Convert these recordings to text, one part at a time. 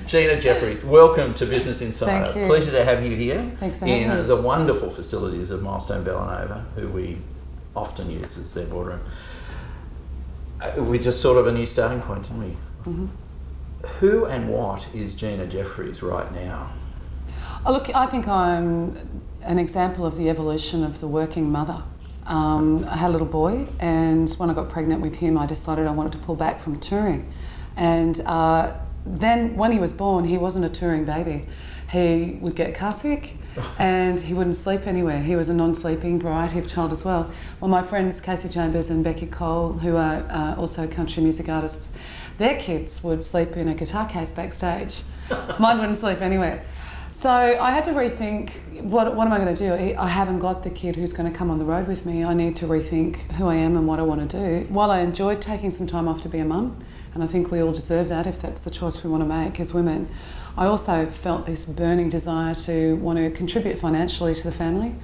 Gina Jeffries, welcome to Business Insider. Thank you. Pleasure to have you here. Thanks for having me. In the wonderful facilities of Milestone Bellanova, who we often use as their boardroom. We just sort of a new starting point, didn't we? Mm-hmm. Who and what is Gina Jeffries right now? Oh, look, I think I'm an example of the evolution of the working mother. I had a little boy, and when I got pregnant with him, I decided I wanted to pull back from touring. And then when he was born, he wasn't a touring baby. He would get car sick and he wouldn't sleep anywhere. He was a non-sleeping variety of child as well. Well, my friends Casey Chambers and Becky Cole, who are also country music artists, their kids would sleep in a guitar case backstage. Mine wouldn't sleep anywhere. So I had to rethink, what am I going to do? I haven't got the kid who's going to come on the road with me. I need to rethink who I am and what I want to do. While I enjoyed taking some time off to be a mum, and I think we all deserve that if that's the choice we want to make as women, I also felt this burning desire to want to contribute financially to the family,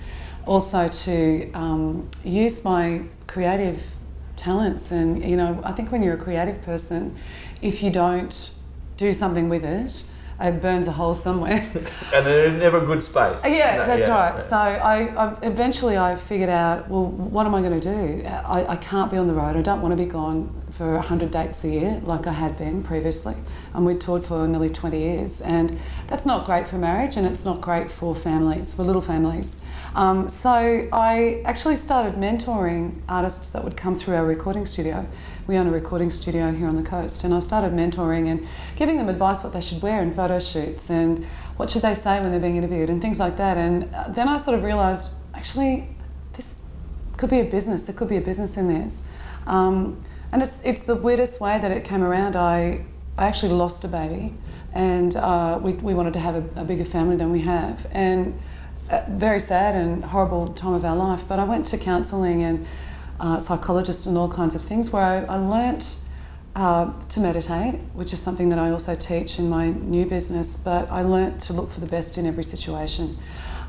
also to use my creative talents. And you know, I think when you're a creative person, if you don't do something with it, it burns a hole somewhere. And there's never a good space. Yeah, that's right. Yeah. So I eventually figured out, well, what am I going to do? I can't be on the road. I don't want to be gone for 100 dates a year like I had been previously. And we'd toured for nearly 20 years. And that's not great for marriage, and it's not great for families, for little families. So I actually started mentoring artists that would come through our recording studio. We own a recording studio here on the coast, and I started mentoring and giving them advice what they should wear in photo shoots and what should they say when they're being interviewed and things like that. And then I sort of realised, actually, this could be a business. There could be a business in this. And it's the weirdest way that it came around. I actually lost a baby, and we wanted to have a bigger family than we have. And very sad and horrible time of our life, but I went to counselling and psychologists and all kinds of things where I learnt to meditate, which is something that I also teach in my new business, but I learnt to look for the best in every situation.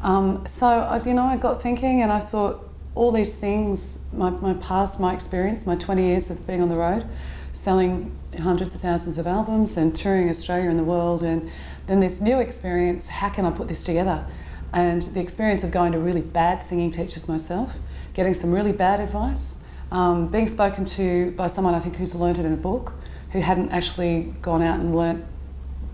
So I got thinking, and I thought all these things, my past, my experience, my 20 years of being on the road, selling hundreds of thousands of albums and touring Australia and the world, and then this new experience, how can I put this together? And the experience of going to really bad singing teachers myself, getting some really bad advice, being spoken to by someone I think who's learnt it in a book, who hadn't actually gone out and learnt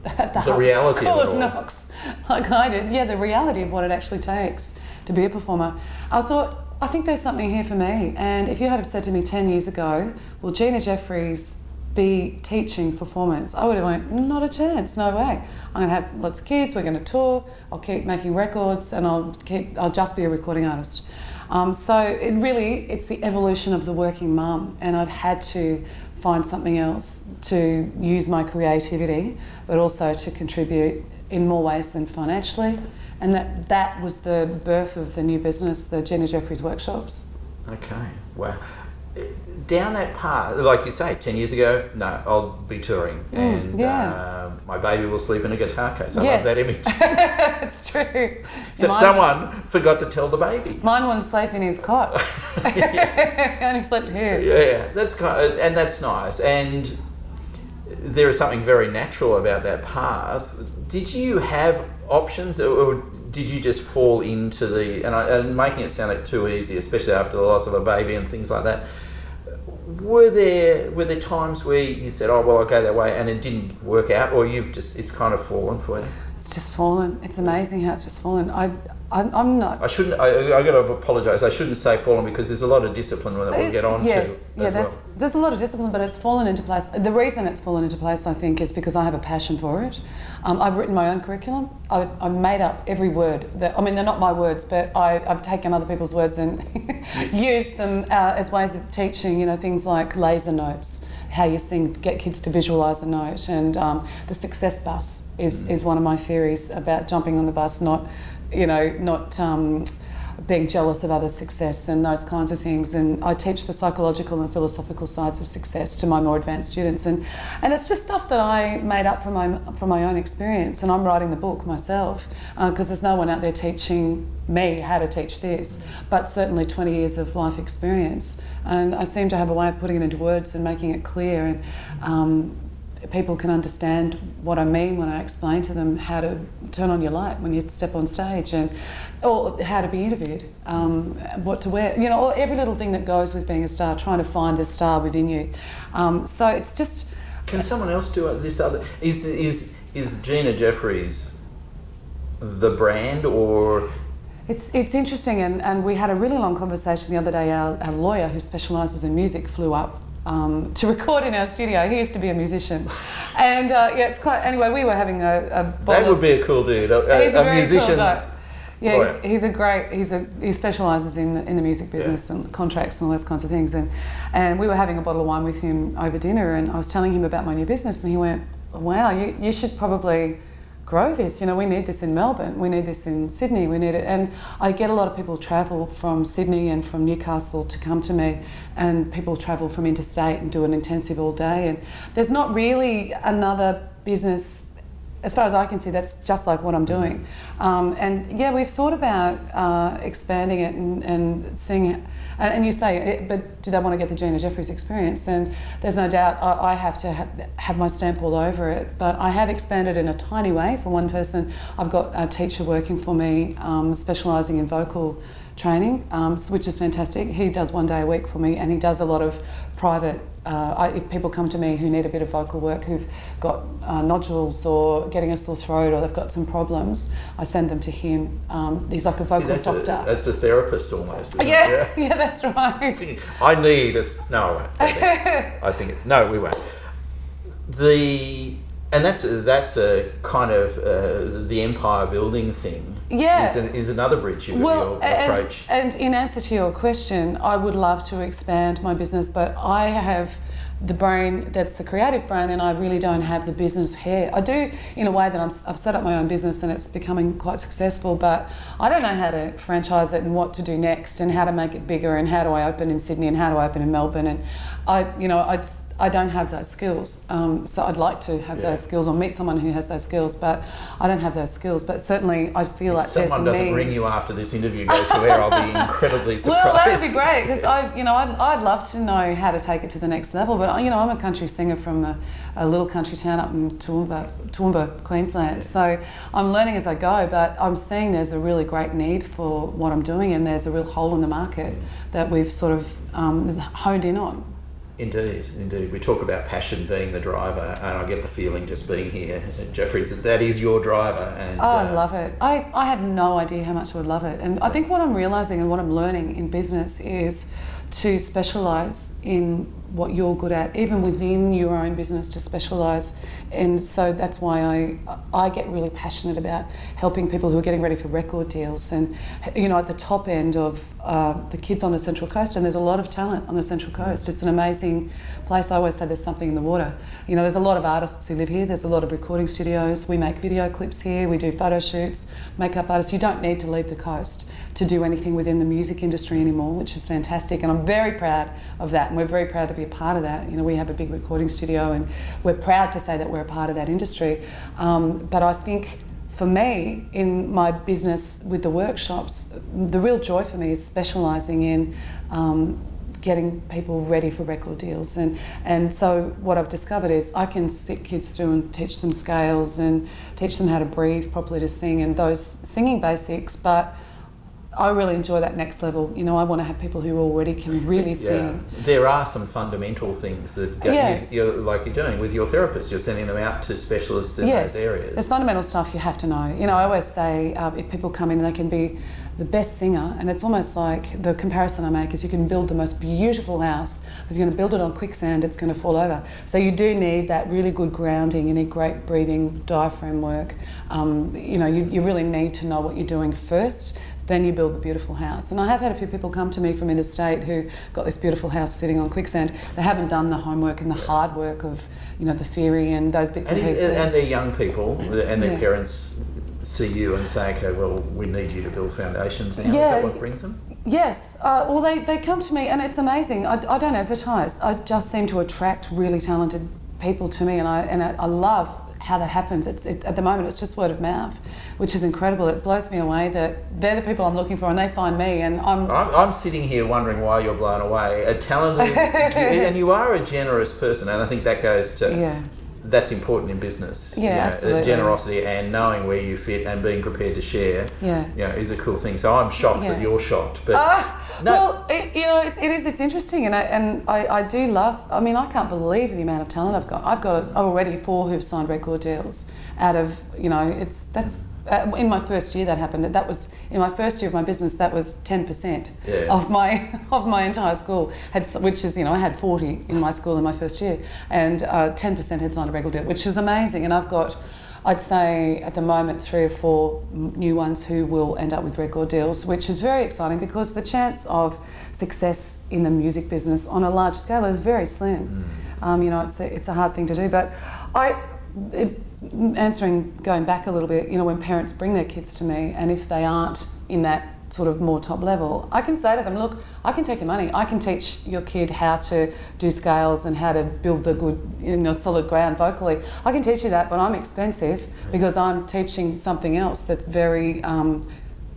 at the reality School of of Knox like I did. Yeah, the reality of what it actually takes to be a performer. I thought, I think there's something here for me. And if you had have said to me 10 years ago, will Gina Jeffries be teaching performance, I would have went, not a chance, no way. I'm going to have lots of kids, we're going to tour, I'll keep making records, and I'll just be a recording artist. So it's the evolution of the working mum, and I've had to find something else to use my creativity, but also to contribute in more ways than financially. And that was the birth of the new business, the Gina Jeffries workshops. Okay, wow. Down that path, like you say, 10 years ago, no, I'll be touring, and my baby will sleep in a guitar case. I love that image. It's true. Except someone forgot to tell the baby. Mine wouldn't sleep in his cot. Only slept here. Yeah, that's and that's nice. And there is something very natural about that path. Did you have options, or did you just fall into and making it sound like too easy, especially after the loss of a baby and things like that? Were there times where you said, oh well, I'll go that way, and it didn't work out, or it's kind of fallen for you? It's just fallen. It's amazing how it's just fallen. I'm not. I shouldn't. I got to apologise. I shouldn't say fallen, because there's a lot of discipline that we'll get on to. There's a lot of discipline, but it's fallen into place. The reason it's fallen into place, I think, is because I have a passion for it. I've written my own curriculum. I've made up every word. They're not my words, but I've taken other people's words and used them as ways of teaching. You know, things like laser notes, how you sing, get kids to visualise a note, and the success bus is one of my theories about jumping on the bus, not being jealous of others' success and those kinds of things. And I teach the psychological and philosophical sides of success to my more advanced students, and it's just stuff that I made up from my own experience, and I'm writing the book myself because there's no one out there teaching me how to teach this, but certainly 20 years of life experience, and I seem to have a way of putting it into words and making it clear. And people can understand what I mean when I explain to them how to turn on your light when you step on stage, or how to be interviewed, what to wear, or every little thing that goes with being a star, trying to find the star within you. So it's just... Can someone else do this other... Is Gina Jeffries the brand, or... It's interesting, and we had a really long conversation the other day. Our lawyer, who specialises in music, flew up to record in our studio. He used to be a musician, and it's quite. Anyway, we were having a that would be a cool dude. He's a very musician. Cool guy. Yeah, lawyer. he's a great. He specialises in the music business and contracts and all those kinds of things. And we were having a bottle of wine with him over dinner, and I was telling him about my new business, and he went, "Wow, you should probably grow this. We need this in Melbourne. We need this in Sydney. We need it." And I get a lot of people travel from Sydney and from Newcastle to come to me, and people travel from interstate and do an intensive all day. And there's not really another business, as far as I can see, that's just like what I'm doing. And yeah, we've thought about expanding it and seeing. And you say, but do they want to get the Gina Jeffries experience? And there's no doubt I have to have my stamp all over it. But I have expanded in a tiny way for one person. I've got a teacher working for me, specialising in vocal training, which is fantastic. He does 1 day a week for me, and he does a lot of private. If people come to me who need a bit of vocal work, who've got nodules or getting a sore throat, or they've got some problems, I send them to him. He's like a vocal doctor. That's a therapist almost. Yeah, that's right. I need it. No, I won't. I think it. No, we won't. And that's a kind of the empire building thing. Yeah, is another bridge your approach. And in answer to your question, I would love to expand my business, but I have the brain that's the creative brain, and I really don't have the business hair. I do in a way that I've set up my own business and it's becoming quite successful, but I don't know how to franchise it and what to do next and how to make it bigger and how do I open in Sydney and how do I open in Melbourne, and I don't have those skills. So I'd like to have those skills or meet someone who has those skills, but I don't have those skills. But certainly I feel like someone doesn't ring you after this interview goes to air, I'll be incredibly surprised. Well, that would be great, because I'd love to know how to take it to the next level. But I'm a country singer from a little country town up in Toowoomba, Queensland. Yeah. So I'm learning as I go, but I'm seeing there's a really great need for what I'm doing, and there's a real hole in the market that we've sort of honed in on. Indeed. We talk about passion being the driver, and I get the feeling just being here at Jeffries that is your driver. And I love it. I had no idea how much I would love it. And I think what I'm realising and what I'm learning in business is to specialise in what you're good at, even within your own business, to specialise. And so that's why I get really passionate about helping people who are getting ready for record deals, and at the top end of the kids on the Central Coast, and there's a lot of talent on the Central Coast. It's an amazing place. I always say there's something in the water. There's a lot of artists who live here. There's a lot of recording studios. We make video clips here. We do photo shoots, makeup artists. You don't need to leave the coast to do anything within the music industry anymore, which is fantastic, and I'm very proud of that, and we're very proud to be a part of that. We have a big recording studio, and we're proud to say that we're a part of that industry. But I think for me, in my business with the workshops, the real joy for me is specialising in getting people ready for record deals, and so what I've discovered is I can sit kids through and teach them scales and teach them how to breathe properly to sing and those singing basics, but I really enjoy that next level. I want to have people who already can really sing. There are some fundamental things that you're doing with your therapist. You're sending them out to specialists in those areas. There's fundamental stuff you have to know. I always say if people come in, they can be the best singer, and it's almost like the comparison I make is you can build the most beautiful house. If you're going to build it on quicksand, it's going to fall over. So you do need that really good grounding. You need great breathing, diaphragm work. You really need to know what you're doing first. Then you build the beautiful house. And I have had a few people come to me from interstate who got this beautiful house sitting on quicksand. They haven't done the homework and the hard work of, the theory and those bits and pieces. And they're young people, and their parents see you and say, okay, well, we need you to build foundations now. Is that what brings them? Yes. Well, they come to me, and it's amazing. I don't advertise. I just seem to attract really talented people to me, and I love how that happens. At the moment, it's just word of mouth, which is incredible. It blows me away that they're the people I'm looking for, and they find me, and I'm sitting here wondering why you're blown away. A talented, and you are a generous person, and I think that goes to that's important in business. Yeah, absolutely. Generosity and knowing where you fit and being prepared to share. Yeah. Is a cool thing. So I'm shocked that you're shocked, but no. Well, it's interesting, and I do love. I mean, I can't believe the amount of talent I've got. I've got already 4 who've signed record deals. Out of that's in my first year that happened. That was in my first year of my business. That was 10% of my entire school which is I had 40 in my school in my first year, and 10% had signed a record deal, which is amazing. And I've got, I'd say at the moment 3 or 4 new ones who will end up with record deals, which is very exciting because the chance of success in the music business on a large scale is very slim. It's a hard thing to do, but going back a little bit, when parents bring their kids to me, and if they aren't in that sort of more top level, I can say to them, look, I can take your money. I can teach your kid how to do scales and how to build the good, solid ground vocally. I can teach you that, but I'm expensive because I'm teaching something else that's very,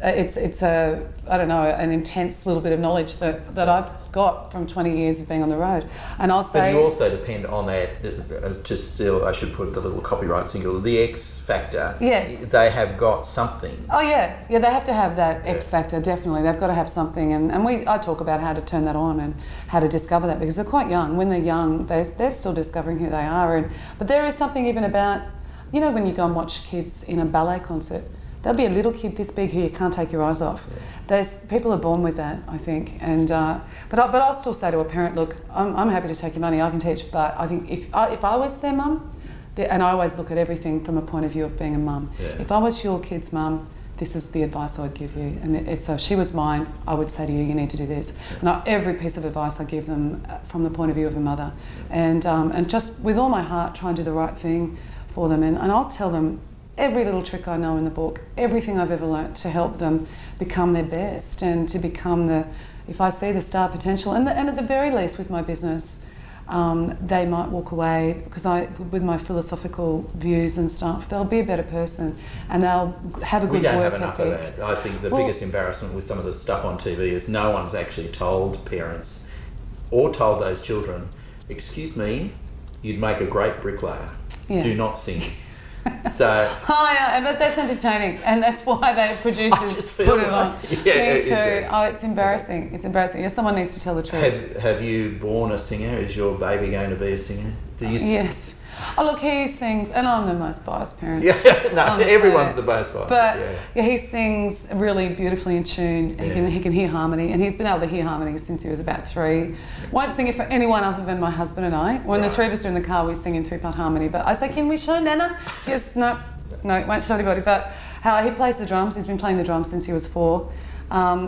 it's an intense little bit of knowledge that I've got from 20 years of being on the road. And I'll say... But you also depend on that, I should put the little copyright single, the X factor. Yes. They have got something. Oh yeah, they have to have that X factor, definitely. They've got to have something, and I talk about how to turn that on and how to discover that, because they're quite young. When they're young, they're still discovering who they are. But there is something even about, when you go and watch kids in a ballet concert, there'll be a little kid this big who you can't take your eyes off. People are born with that, I think. And but I'll still say to a parent, look, I'm happy to take your money, I can teach, but I think if I was their mum, and I always look at everything from a point of view of being a mum. Yeah. If I was your kid's mum, this is the advice I would give you. And so if she was mine, I would say to you, you need to do this. And every piece of advice I give them from the point of view of a mother. And just with all my heart, try and do the right thing for them. And I'll tell them every little trick I know in the book, everything I've ever learnt to help them become their best and to become if I see the star potential, and at the very least with my business, they might walk away because with my philosophical views and stuff, they'll be a better person and they'll have a good work ethic. We don't have enough of that. I think the biggest embarrassment with some of the stuff on TV is no one's actually told parents or told those children, excuse me, you'd make a great bricklayer. Yeah. Do not sing. So but that's entertaining, and that's why the producers put it on. Yeah, me too. Oh, it's embarrassing. It's embarrassing. Yes, someone needs to tell the truth. Have you born a singer? Is your baby going to be a singer? Yes. Oh look, he sings, and I'm the most biased parent. Yeah, everyone's the most biased. But he sings really beautifully in tune. He can hear harmony, and he's been able to hear harmony since he was about 3. Won't sing it for anyone other than my husband and I. When the 3 of us are in the car, we sing in 3-part harmony. But I say, can we show Nana? Yes, no, won't show anybody. But he plays the drums. He's been playing the drums since he was 4.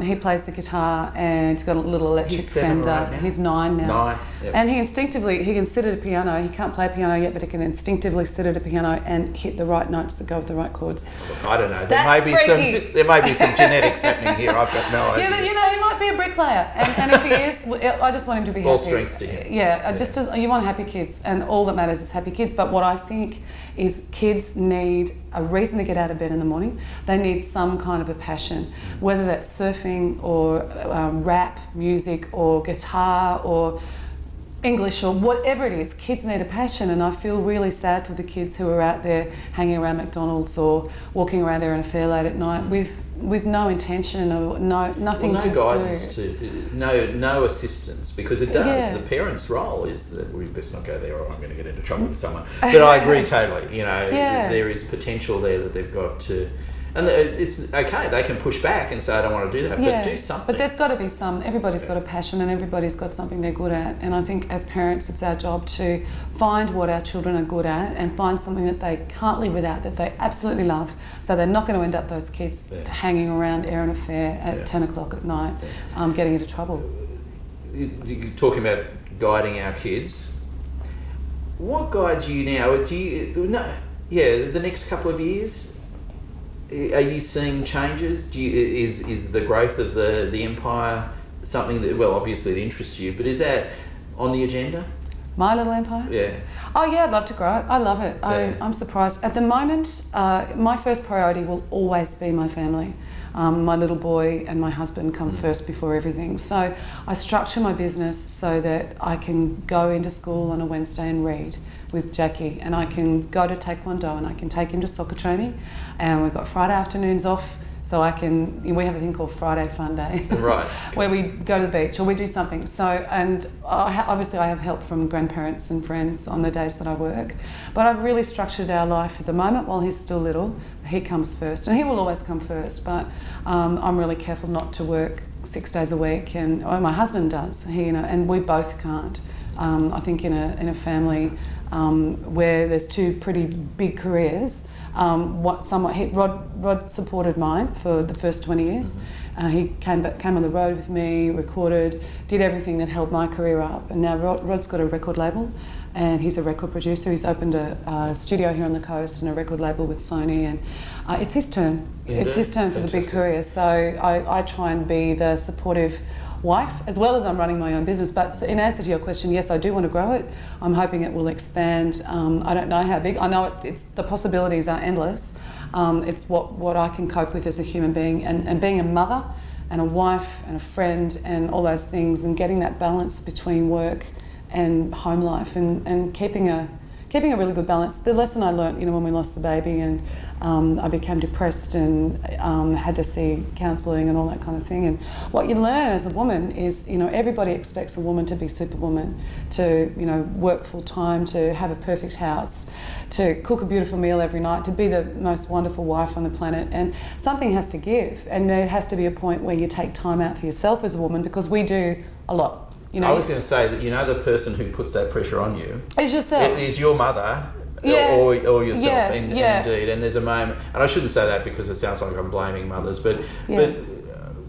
He plays the guitar, and he's got a little electric Fender. Right, he's 9 now. 9, yep. And he can sit at a piano. He can't play a piano yet, but he can instinctively sit at a piano and hit the right notes that go with the right chords. Look, I don't know. There may be some genetics happening here. I've got no idea. Yeah, but he might be a bricklayer, and if he is, I just want him to be happy. All strength to him. Just as you want happy kids, and all that matters is happy kids. But what I think is kids need a reason to get out of bed in the morning. They need some kind of a passion, whether that's surfing or rap music or guitar or English or whatever it is. Kids need a passion, and I feel really sad for the kids who are out there hanging around McDonald's or walking around there in a fair late at night with no intention or nothing to guidance do. No assistance, because it does. Yeah. The parents' role is that we best not go there or I'm going to get into trouble with someone. But I agree totally. There is potential there that they've got to. And it's okay, they can push back and say, I don't want to do that, but do something. But there's got to be everybody's got a passion and everybody's got something they're good at. And I think as parents, it's our job to find what our children are good at and find something that they can't live without, that they absolutely love. So they're not going to end up those kids hanging around air and affair at 10 o'clock at night, getting into trouble. You're talking about guiding our kids. What guides you now? The next couple of years? Are you seeing changes? Is the growth of the empire something that, well, obviously it interests you, but is that on the agenda? My little empire? Yeah. Oh yeah, I'd love to grow it. I love it. Yeah. I'm surprised. At the moment, my first priority will always be my family. My little boy and my husband come first before everything. So I structure my business so that I can go into school on a Wednesday and read with Jackie, and I can go to Taekwondo and I can take him to soccer training, and we've got Friday afternoons off. So we have a thing called Friday Fun Day, Right. where we go to the beach or we do something. So, and obviously I have help from grandparents and friends on the days that I work. But I've really structured our life at the moment while he's still little. He comes first, and he will always come first. But I'm really careful not to work 6 days a week, and my husband does. And we both can't. I think in a family where there's two pretty big careers. Rod supported mine for the first 20 years. He came on the road with me, recorded, did everything that held my career up. And now Rod's got a record label, and he's a record producer. He's opened a studio here on the coast and a record label with Sony, and it's his turn. Indeed. It's his turn for the big career. So I try and be the supportive wife, as well as I'm running my own business. But in answer to your question, yes, I do want to grow it. I'm hoping it will expand. I don't know how big. I know it's the possibilities are endless. It's what I can cope with as a human being, and being a mother and a wife and a friend and all those things, and getting that balance between work and home life, and keeping a really good balance. The lesson I learnt, when we lost the baby, and I became depressed and had to see counselling and all that kind of thing. And what you learn as a woman is, everybody expects a woman to be superwoman, to work full time, to have a perfect house, to cook a beautiful meal every night, to be the most wonderful wife on the planet. And something has to give, and there has to be a point where you take time out for yourself as a woman, because we do a lot. I was going to say that the person who puts that pressure on you is yourself. Is your mother, Yeah. or yourself. Yeah. Indeed. And there's a moment, and I shouldn't say that because it sounds like I'm blaming mothers, but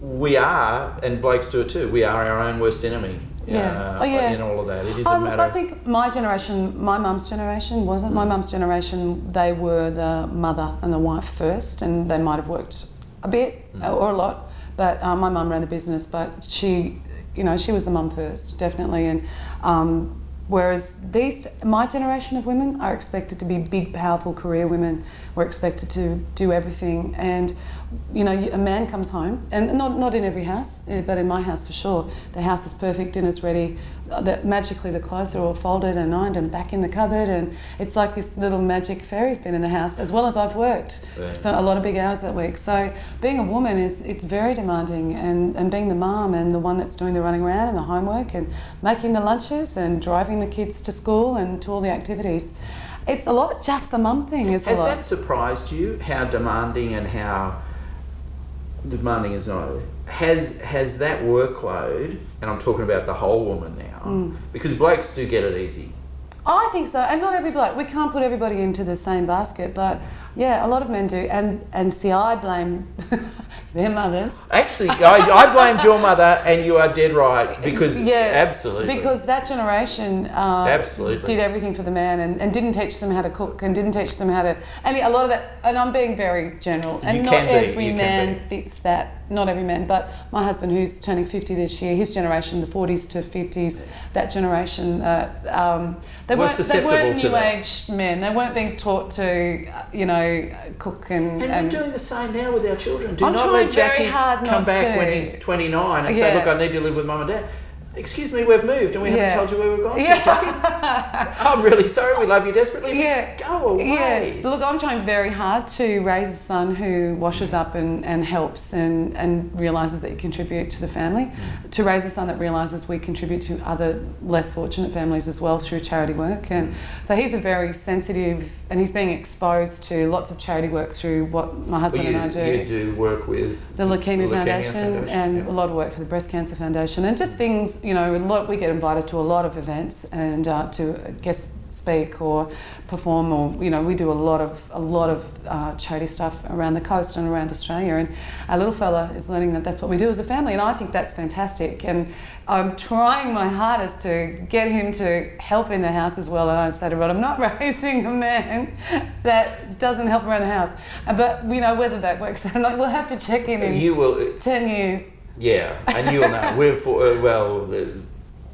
we are, and blokes do it too. We are our own worst enemy. In all of that. It isn't matter. I think my generation, my mum's generation wasn't. My mum's generation, they were the mother and the wife first, and they might have worked a bit or a lot. But my mum ran a business, but she was the mum first, definitely. And whereas my generation of women are expected to be big, powerful career women. We're expected to do everything. And, a man comes home, and not in every house, but in my house for sure. The house is perfect, dinner's ready. Magically the clothes are all folded and ironed and back in the cupboard, and it's like this little magic fairy's been in the house, as well as I've worked. Yeah. So a lot of big hours that week. So being a woman it's very demanding, and being the mum and the one that's doing the running around and the homework and making the lunches and driving the kids to school and to all the activities. It's a lot. Just the mum thing is a lot. Has that surprised you, how demanding, and how demanding is not, has that workload, and I'm talking about the whole woman now, because blokes do get it easy. I think so, and not every bloke. We can't put everybody into the same basket, but yeah, a lot of men do. And see, I blame their mothers. Actually, I blamed your mother, and you are dead right, because absolutely. Because that generation absolutely did everything for the man, and didn't teach them how to cook, and didn't teach them how to, and a lot of that, and I'm being very general, and not every man fits that. Not every man, but my husband, who's turning 50 this year, his generation, the 40s to 50s, that generation, they weren't new age men. They weren't being taught to, cook and we're doing the same now with our children. Do I'm not let Jackie come back when he's 29 and say, look, I need to live with mum and dad. Excuse me, we've moved and we haven't told you where we've gone to, Jackie. I'm really sorry, we love you desperately. Go away. Look, I'm trying very hard to raise a son who washes up and helps and realises that you contribute to the family. To raise a son that realises we contribute to other less fortunate families as well through charity work. And so he's a very sensitive, and he's being exposed to lots of charity work through what my husband and I do. You do work with the Leukemia Foundation and a lot of work for the Breast Cancer Foundation, and just things, we get invited to a lot of events and to guest speak or perform, or we do a lot of charity stuff around the coast and around Australia, and our little fella is learning that that's what we do as a family, and I think that's fantastic, and I'm trying my hardest to get him to help in the house as well. And I say to Rod, I'm not raising a man that doesn't help around the house, but whether that works or not, we'll have to check in 10 years. Yeah, and you'll know.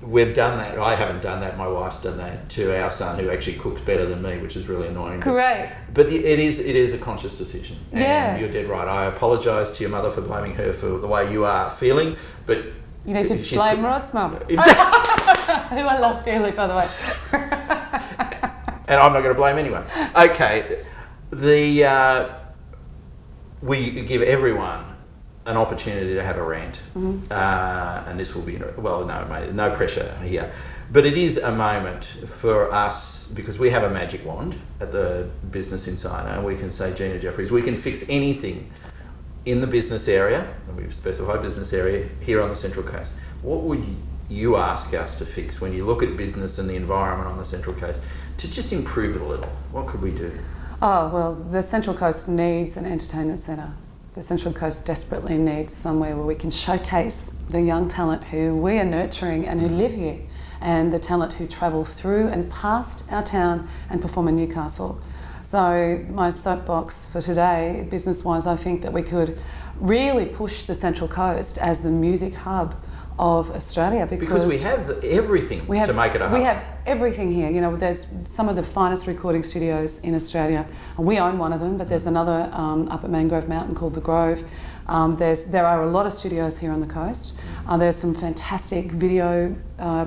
we've done that. I haven't done that. My wife's done that to our son, who actually cooks better than me, which is really annoying. Great. But it is a conscious decision. And Yeah. you're dead right. I apologise to your mother for blaming her for the way you are feeling, but You need to blame Rod's mum, who I love dearly, by the way. And I'm not going to blame anyone. Okay, we give everyone an opportunity to have a rant, and this will be no pressure here, but it is a moment for us because we have a magic wand at the Business Insider, and we can say, Gina Jeffries, we can fix anything in the business area, and we've specified business area here on the Central Coast. What would you ask us to fix when you look at business and the environment on the Central Coast to just improve it a little? What could we do? Oh, well, the Central Coast needs an entertainment centre. The Central Coast desperately needs somewhere where we can showcase the young talent who we are nurturing and who live here, and the talent who travel through and past our town and perform in Newcastle. So my soapbox for today, business-wise, I think that we could really push the Central Coast as the music hub of Australia because we have everything to make it a hub. We have everything here. You know, there's some of the finest recording studios in Australia, and we own one of them, but there's another up at Mangrove Mountain called The Grove. There are a lot of studios here on the coast. There's some fantastic video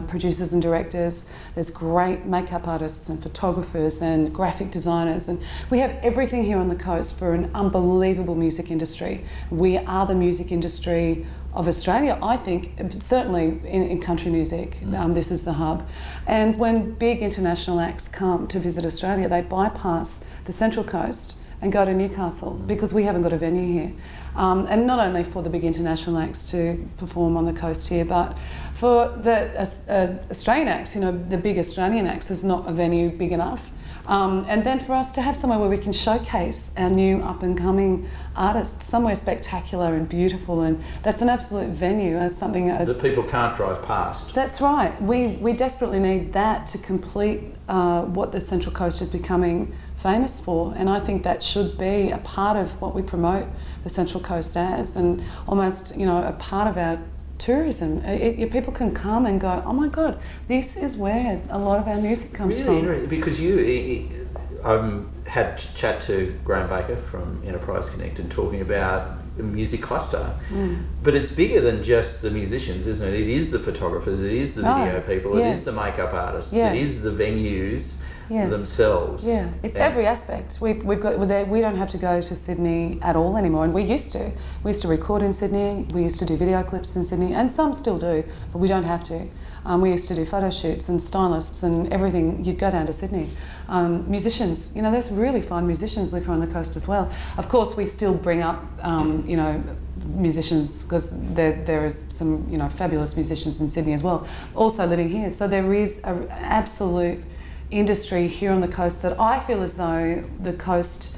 producers and directors. There's great makeup artists and photographers and graphic designers, and we have everything here on the coast for an unbelievable music industry. We are the music industry of Australia, I think, certainly in country music. This is the hub. And when big international acts come to visit Australia, they bypass the Central Coast and go to Newcastle because we haven't got a venue here. And not only for the big international acts to perform on the coast here, but for the Australian acts, you know, the big Australian acts, there's not a venue big enough. And then for us to have somewhere where we can showcase our new up-and-coming artists, somewhere spectacular and beautiful, and that's an absolute venue, as something that people can't drive past. That's right. We desperately need that to complete what the Central Coast is becoming famous for, and I think that should be a part of what we promote the Central Coast as, and almost, you know, a part of our tourism. People can come and go, oh my God, this is where a lot of our music comes from. Really, because had chat to Graham Baker from Enterprise Connect and talking about a music cluster, but it's bigger than just the musicians, isn't it? It is the photographers, it is the video people, it is the makeup artists, it is the venues themselves. Yeah, it's every aspect. We don't have to go to Sydney at all anymore, and we used to. We used to record in Sydney, we used to do video clips in Sydney, and some still do, but we don't have to. We used to do photo shoots and stylists and everything. You'd go down to Sydney. Musicians, you know, there's really fine musicians live here on the coast as well. Of course, we still bring up, you know, musicians, because there is some, you know, fabulous musicians in Sydney as well, also living here. So there is an absolute industry here on the coast that I feel as though the coast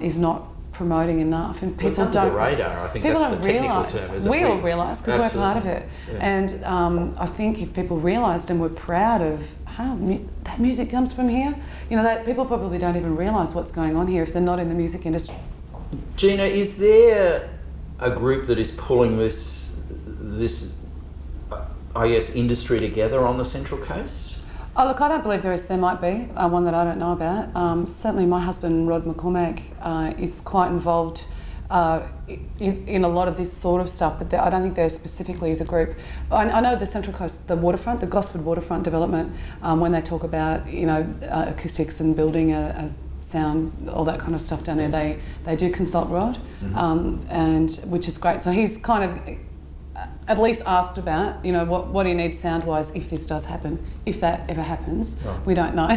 is not promoting enough, and people under don't. The radar, I think people that's don't the technical realise. term, isn't it? We all realise because we're part of it, and I think if people realised and were proud of how that music comes from here, you know, that people probably don't even realise what's going on here if they're not in the music industry. Gina, is there a group that is pulling this I guess industry together on the Central Coast? Oh look, I don't believe there is. There might be one that I don't know about. Certainly my husband Rod McCormack is quite involved in a lot of this sort of stuff, but I don't think there specifically is a group. I know the Central Coast, the waterfront, the Gosford waterfront development, when they talk about, you know, acoustics and building a sound, all that kind of stuff down there, they do consult Rod, and which is great. So he's kind of at least asked about, you know, what do you need sound-wise if this does happen, if that ever happens. Oh. We don't know.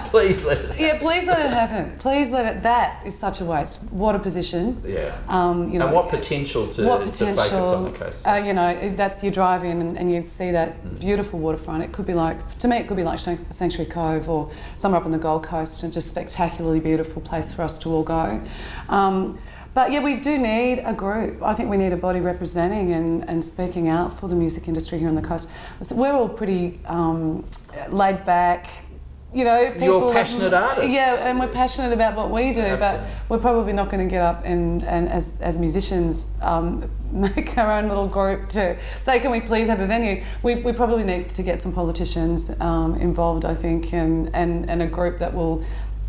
Please let it happen. Yeah, please let it happen. Please let it. That is such a waste. What a position. Yeah. You know, and what potential to focus on the coast. You know, that's you drive in and you see that beautiful waterfront. It could be like, to me, it could be like Sanctuary Cove or somewhere up on the Gold Coast, and just spectacularly beautiful place for us to all go. But yeah, we do need a group. I think we need a body representing and speaking out for the music industry here on the coast. So we're all pretty laid back, you know, people. You're passionate artists. Yeah, and we're passionate about what we do, Absolutely. but we're probably not going to get up and as musicians make our own little group to say, can we please have a venue? We probably need to get some politicians involved, I think, and a group that will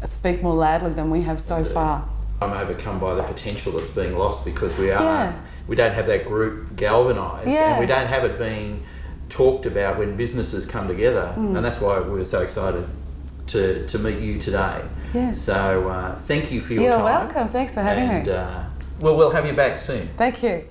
speak more loudly than we have so far. I'm overcome by the potential that's being lost because we Yeah. don't have that group galvanised, Yeah. and we don't have it being talked about when businesses come together, and that's why we were so excited to meet you today. Yes. So thank you for your You're time. welcome. Thanks for having me. Well, we'll have you back soon. Thank you.